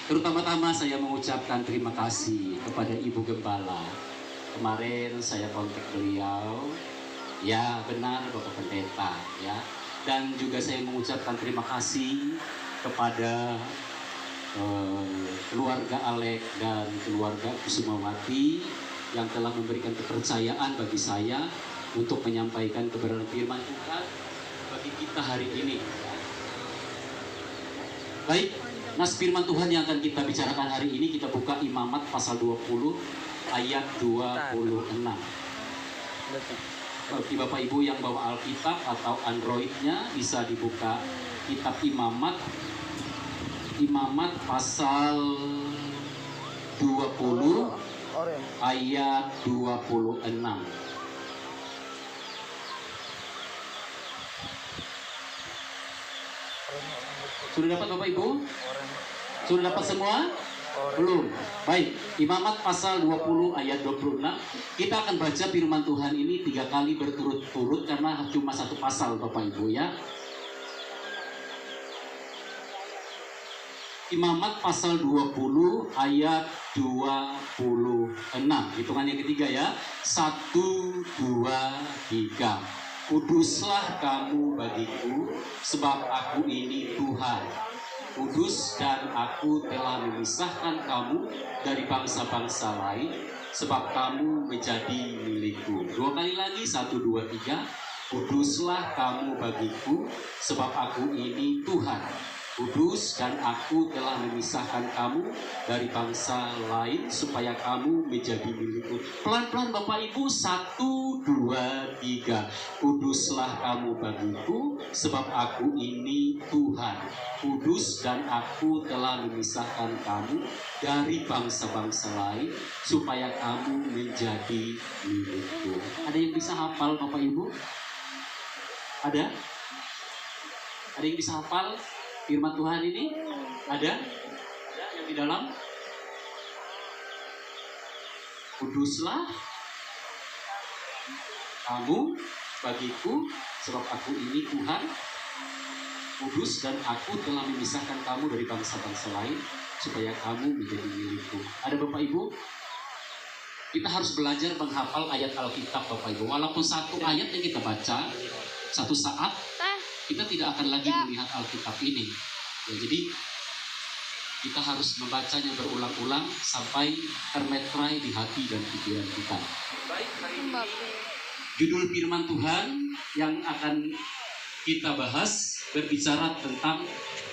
Terutama-tama saya mengucapkan terima kasih kepada Ibu Gembala. Kemarin saya kontak beliau, ya benar Bapak Pendeta, ya. Dan juga saya mengucapkan terima kasih kepada keluarga Alek dan keluarga Kusumawati yang telah memberikan kepercayaan bagi saya untuk menyampaikan kebenaran firman Tuhan bagi kita hari ini. Baik, nas firman Tuhan yang akan kita bicarakan hari ini, kita buka Imamat pasal 20 ayat 26. Bagi Bapak Ibu yang bawa Alkitab atau Androidnya bisa dibuka kitab Imamat pasal 20 ayat 26. Sudah dapat Bapak Ibu? Sudah dapat semua? Belum. Baik, Imamat pasal 20 ayat 26. Kita akan baca firman Tuhan ini 3 kali berturut-turut karena cuma satu pasal Bapak Ibu ya. Imamat pasal 20 ayat 26. Hitungan yang ketiga ya. 1, 2, 3. Kuduslah kamu bagiku, sebab aku ini Tuhan. Kudus dan aku telah memisahkan kamu dari bangsa-bangsa lain, sebab kamu menjadi milikku. 2 kali lagi, 1, 2, 3. Kuduslah kamu bagiku, sebab aku ini Tuhan. Kudus dan aku telah memisahkan kamu dari bangsa lain supaya kamu menjadi milikku. Pelan-pelan Bapak Ibu, 1, 2, 3. Kuduslah kamu bagiku sebab aku ini Tuhan. Kudus dan aku telah memisahkan kamu dari bangsa-bangsa lain supaya kamu menjadi milikku. Ada yang bisa hafal Bapak Ibu? Ada? Ada yang bisa hafal firman Tuhan ini? Ada? Ada yang di dalam? Kuduslah kamu bagiku sebab aku ini Tuhan. Kudus dan aku telah memisahkan kamu dari bangsa-bangsa lain supaya kamu menjadi milikku. Ada Bapak Ibu? Kita harus belajar menghafal ayat Alkitab Bapak Ibu. Walaupun satu ayat yang kita baca satu saat, kita tidak akan lagi melihat Alkitab ini. Ya, jadi kita harus membacanya berulang-ulang sampai termetrai di hati dan pikiran kita. Baik, hari ini judul firman Tuhan yang akan kita bahas berbicara tentang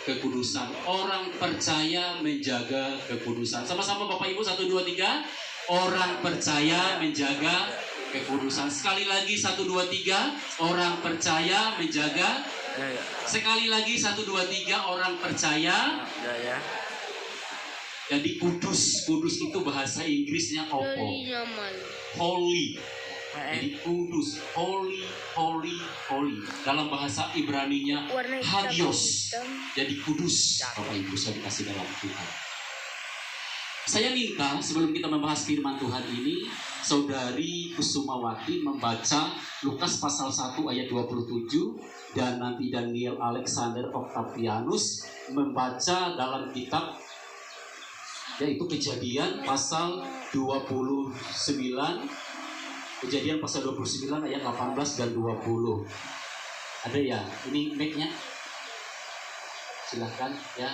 kekudusan. Orang percaya menjaga kekudusan. Sama-sama Bapak Ibu, 1, 2, 3. Orang percaya menjaga kekudusan. Sekali lagi 1, 2, 3. Orang percaya menjaga. Sekali lagi 1, 2, 3. Orang percaya. Jadi kudus itu bahasa Inggrisnya apa? Holy. Jadi kudus, holy. Dalam bahasa Ibraninya hagios. Jadi kudus. Bapak Ibu saya dikasih dalam Tuhan. Saya minta sebelum kita membahas firman Tuhan ini, Saudari Kusumawati membaca Lukas pasal 1 ayat 27 dan nanti Daniel Alexander Octavianus membaca dalam kitab yaitu Kejadian pasal 29. Kejadian pasal 29 ayat 18 dan 20. Ada ya? Ini mic-nya. Silahkan ya.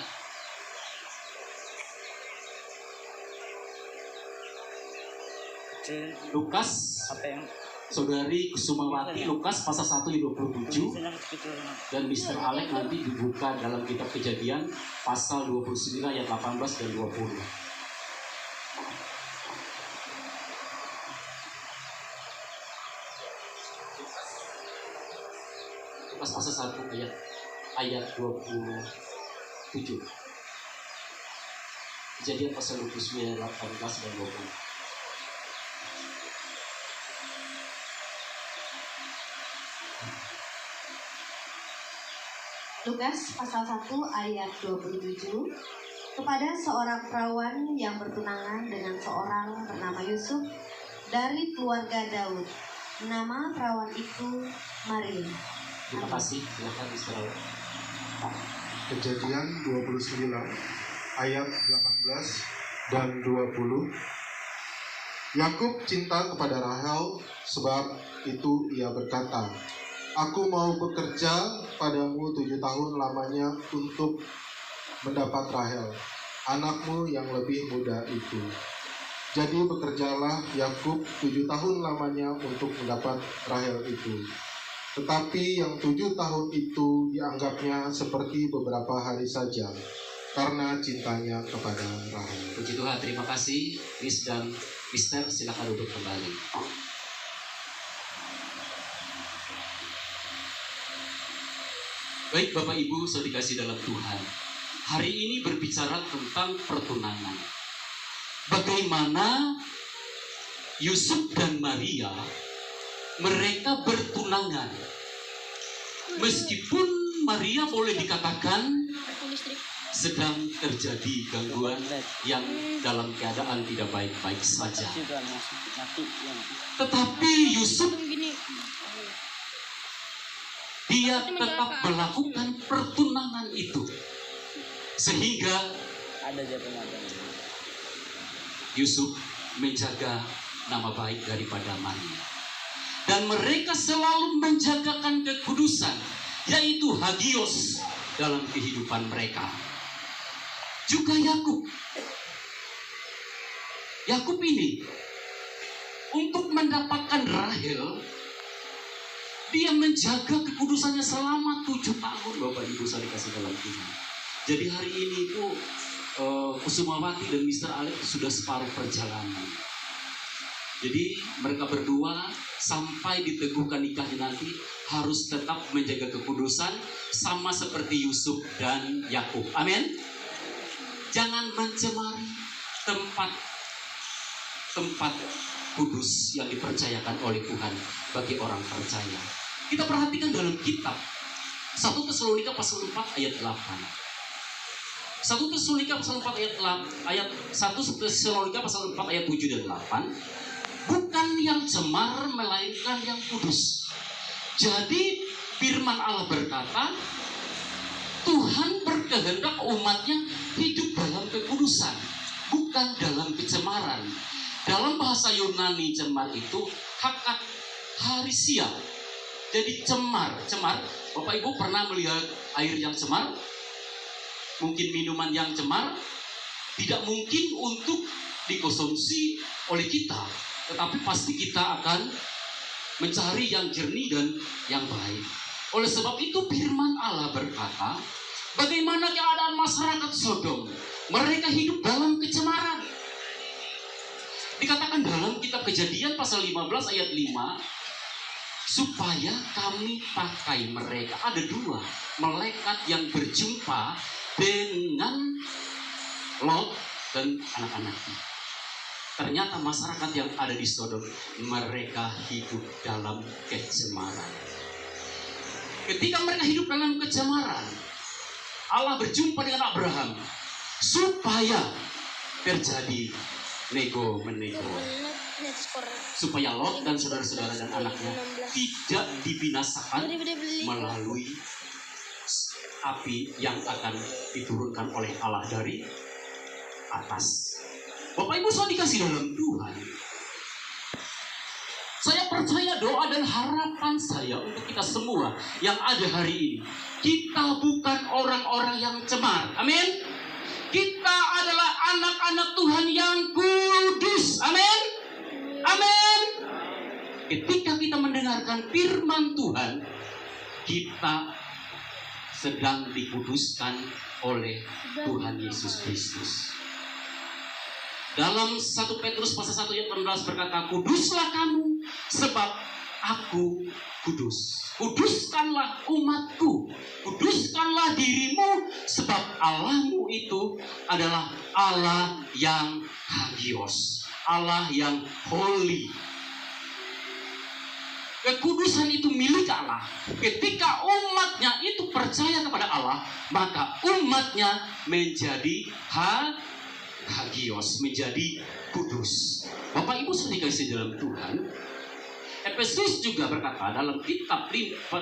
Lukas, Saudari Kusumawati, Lukas pasal 1 ayat 27 dan Mr. Alek nanti dibuka dalam kitab Kejadian pasal 29 ayat 18 dan 20. Lukas pasal 1 ayat 27. Kejadian pasal 29 ayat 18 dan 20. Lukas pasal 1 ayat 27. Kepada seorang perawan yang bertunangan dengan seorang bernama Yusuf dari keluarga Daud. Nama perawan itu Maria. Terima kasih. Silakan Israel. Kejadian 29 ayat 18 dan 20. Yakub cinta kepada Rahel, sebab itu ia berkata, "Aku mau bekerja padamu 7 tahun lamanya untuk mendapat Rahel, anakmu yang lebih muda itu." Jadi bekerjalah Yakub 7 tahun lamanya untuk mendapat Rahel itu. Tetapi yang 7 tahun itu dianggapnya seperti beberapa hari saja, karena cintanya kepada Rahel. Puji Tuhan, terima kasih. Miss dan Mister, silakan duduk kembali. Baik Bapak Ibu, saudara dikasih dalam Tuhan. Hari ini berbicara tentang pertunangan. Bagaimana Yusuf dan Maria, mereka bertunangan. Meskipun Maria boleh dikatakan sedang terjadi gangguan yang dalam keadaan tidak baik-baik saja. Tetapi Yusuf, dia tetap melakukan pertunangan itu. Sehingga Yusuf menjaga nama baik daripada Maria. Dan mereka selalu menjagakan kekudusan, yaitu hagios dalam kehidupan mereka. Juga Yakub ini untuk mendapatkan Rahel, dia menjaga kekudusannya selama 7 tahun, Bapak Ibu saya dikasih dalam Tuhan. Jadi hari ini itu Kusumawati dan Mr. Alex sudah separuh perjalanan. Jadi mereka berdua sampai diteguhkan nikahnya nanti harus tetap menjaga kekudusan sama seperti Yusuf dan Yakub. Amin. Jangan mencemari tempat kudus yang dipercayakan oleh Tuhan bagi orang percaya. Kita perhatikan dalam kitab 1 Tesalonika pasal 4 ayat 8. 1 Tesalonika pasal 4 ayat 1 Tesalonika pasal 4 ayat 7 dan 8. Bukan yang cemar melainkan yang kudus. Jadi firman Allah berkata, Tuhan berkehendak umatnya hidup dalam kekudusan, bukan dalam kecemaran. Dalam bahasa Yunani cemar itu hakat harisia. Jadi cemar. Bapak Ibu pernah melihat air yang cemar? Mungkin minuman yang cemar tidak mungkin untuk dikonsumsi oleh kita, tetapi pasti kita akan mencari yang jernih dan yang baik. Oleh sebab itu firman Allah berkata, bagaimana keadaan masyarakat Sodom? Mereka hidup dalam kecemaran. Dikatakan dalam kitab Kejadian pasal 15 ayat 5, supaya kami pakai mereka. Ada 2 malaikat yang berjumpa dengan Lot dan anak-anaknya. Ternyata masyarakat yang ada di Sodom, mereka hidup dalam kecemaran. Ketika mereka hidup dalam kecemaran, Allah berjumpa dengan Abraham supaya terjadi nego-menego, supaya Lot dan saudara-saudara dan anaknya tidak dibinasakan melalui api yang akan diturunkan oleh Allah dari atas. Bapak Ibu saya dikasih dalam Tuhan, saya percaya doa dan harapan saya untuk kita semua yang ada hari ini, kita bukan orang-orang yang cemar. Amin. Kita adalah anak-anak Tuhan yang kudus. Amin. Amin. Ketika kita mendengarkan firman Tuhan, kita sedang dikuduskan oleh Tuhan Yesus Kristus. Dalam 1 Petrus pasal 1 ayat 16 berkata, kuduslah kamu sebab aku kudus. Kuduskanlah umatku, kuduskanlah dirimu sebab Allahmu itu adalah Allah yang hagios, Allah yang holy. Kekudusan itu milik Allah. Ketika umatnya itu percaya kepada Allah, maka umatnya menjadi hagios, menjadi kudus. Bapak Ibu sudah dikasih dalam Tuhan. Efesus juga berkata dalam kitab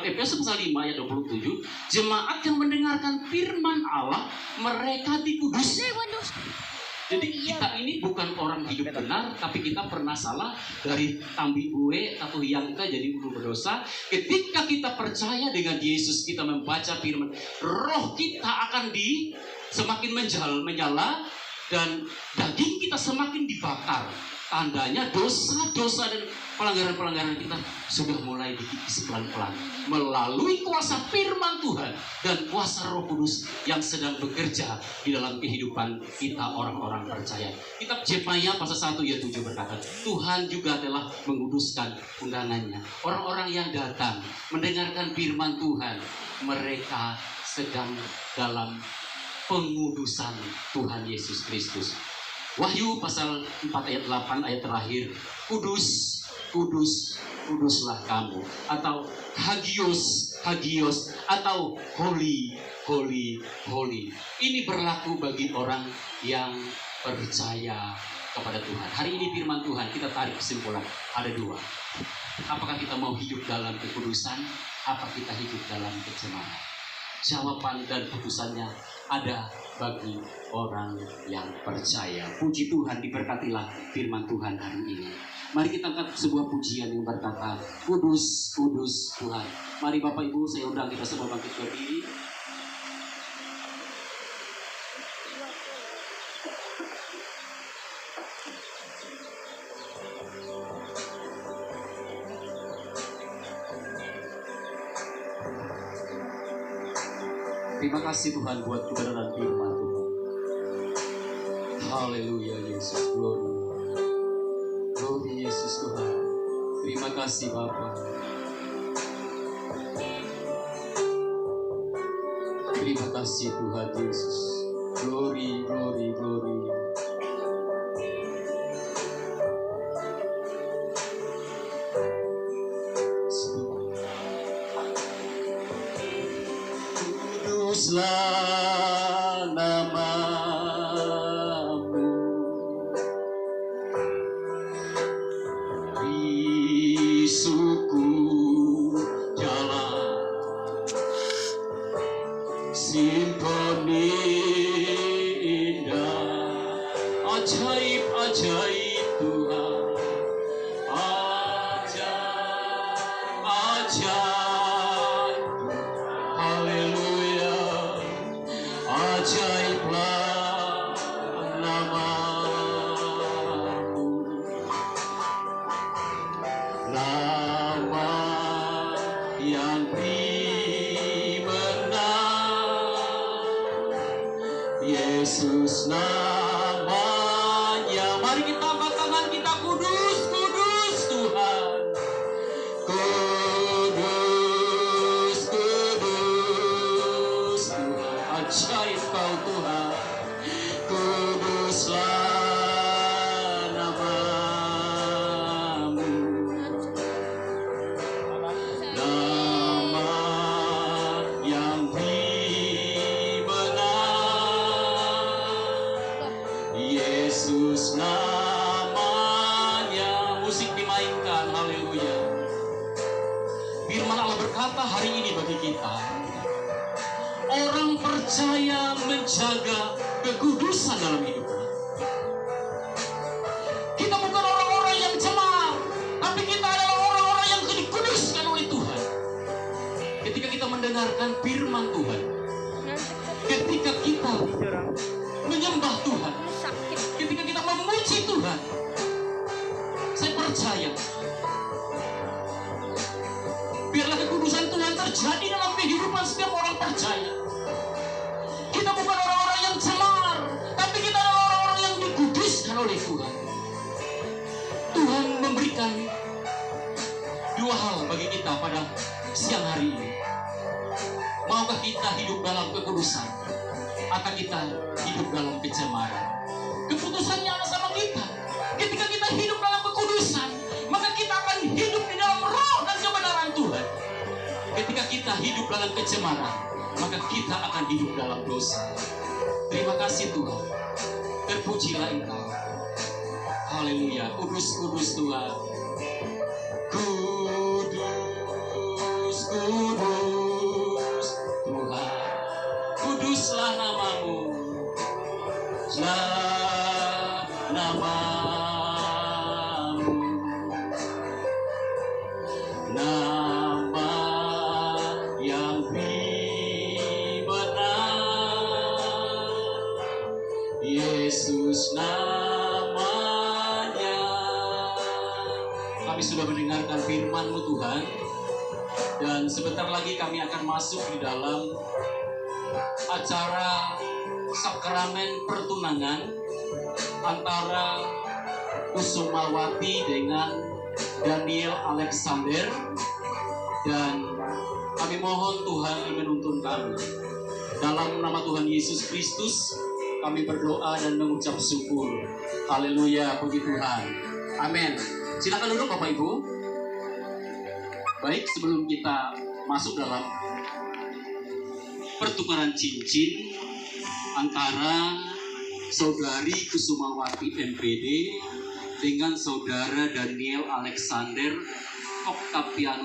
Efesus pasal 5 ayat 27, jemaat yang mendengarkan firman Allah mereka dikuduskan. Jadi kita ini bukan orang hidup benar, tapi kita pernah salah dari tambi gue atau yang kita jadi berdosa. Ketika kita percaya dengan Yesus, kita membaca firman, roh kita akan semakin menyala dan daging kita semakin dibakar. Tandanya dosa-dosa dan pelanggaran-pelanggaran kita sudah mulai dikikis pelan-pelan melalui kuasa firman Tuhan dan kuasa Roh Kudus yang sedang bekerja di dalam kehidupan kita orang-orang percaya. Kitab Yesaya pasal 1 ayat 7 berkata, Tuhan juga telah menguduskan undangannya. Orang-orang yang datang mendengarkan firman Tuhan, mereka sedang dalam pengudusan Tuhan Yesus Kristus. Wahyu pasal 4 ayat 8 ayat terakhir, kudus, kudus, kuduslah kamu, atau hagios, hagios, atau holy, holy, holy. Ini berlaku bagi orang yang percaya kepada Tuhan. Hari ini firman Tuhan, kita tarik kesimpulan, ada dua. Apakah kita mau hidup dalam kekudusan, apa kita hidup dalam kecemaran? Jawaban dan putusannya ada bagi orang yang percaya. Puji Tuhan, diberkatilah firman Tuhan hari ini. Mari kita angkat sebuah pujian yang berkata, kudus, kudus Tuhan. Mari Bapak Ibu, saya undang kita semua bangkit berdiri. Terima kasih Tuhan buat kebenaran firman Tuhan. Haleluya Yesus, glory. Glory Yesus Tuhan. Terima kasih Bapa. Terima kasih Tuhan Yesus. Glory, glory, glory. Kuduslah namamu di suku jalan simfoni indah, ajaib ajaib Tuhan, ajaib ajaib, haleluya. Ajaiblah namamu, nama yang dimenang, Yesus namanya. Mari kita angkat tangan kita, kudus, kudus Tuhan. Kudus, kudus Tuhan. Ajaib kau Tuhan, kuduslah namamu, nama yang dimenang, Yesus namanya. Musik dimainkan, haleluya. Firman Allah berkata hari ini bagi kita, orang percaya menjaga kekudusan dalam hidupnya. Kita bukan orang-orang yang cemar, tapi kita adalah orang-orang yang dikuduskan oleh Tuhan. Ketika kita mendengarkan firman Tuhan, ketika kita menyembah Tuhan, ketika kita memuji Tuhan, saya percaya biarlah kekudusan Tuhan terjadi dalam kehidupan setiap orang percaya. Kita bukan orang-orang yang cemar, tapi kita adalah orang-orang yang dikuduskan oleh Tuhan. Tuhan memberikan dua hal bagi kita pada siang hari ini. Maukah kita hidup dalam kekudusan, atau kita hidup dalam kecemaran? Keputusannya ada sama kita. Ketika kita hidup dalam kekudusan, maka kita akan hidup di dalam roh dan kebenaran Tuhan. Ketika kita hidup dalam kecemaran, maka kita akan hidup dalam dosa. Terima kasih Tuhan. Terpujilah Engkau. Haleluya. Kudus, kudus Tuhan. Kudus. namamu, nama yang benar, Yesus namanya. Kami sudah mendengarkan firman-Mu Tuhan, dan sebentar lagi kami akan masuk di dalam acara sakramen pertunangan antara Kusumawati dengan Daniel Alexander, dan kami mohon Tuhan menuntun kami. Dalam nama Tuhan Yesus Kristus kami berdoa dan mengucap syukur. Haleluya, puji Tuhan. Amin. Silakan duduk Bapak Ibu. Baik, sebelum kita masuk dalam pertukaran cincin antara Saudari Kusumawati MPD dengan Saudara Daniel Alexander Octavianus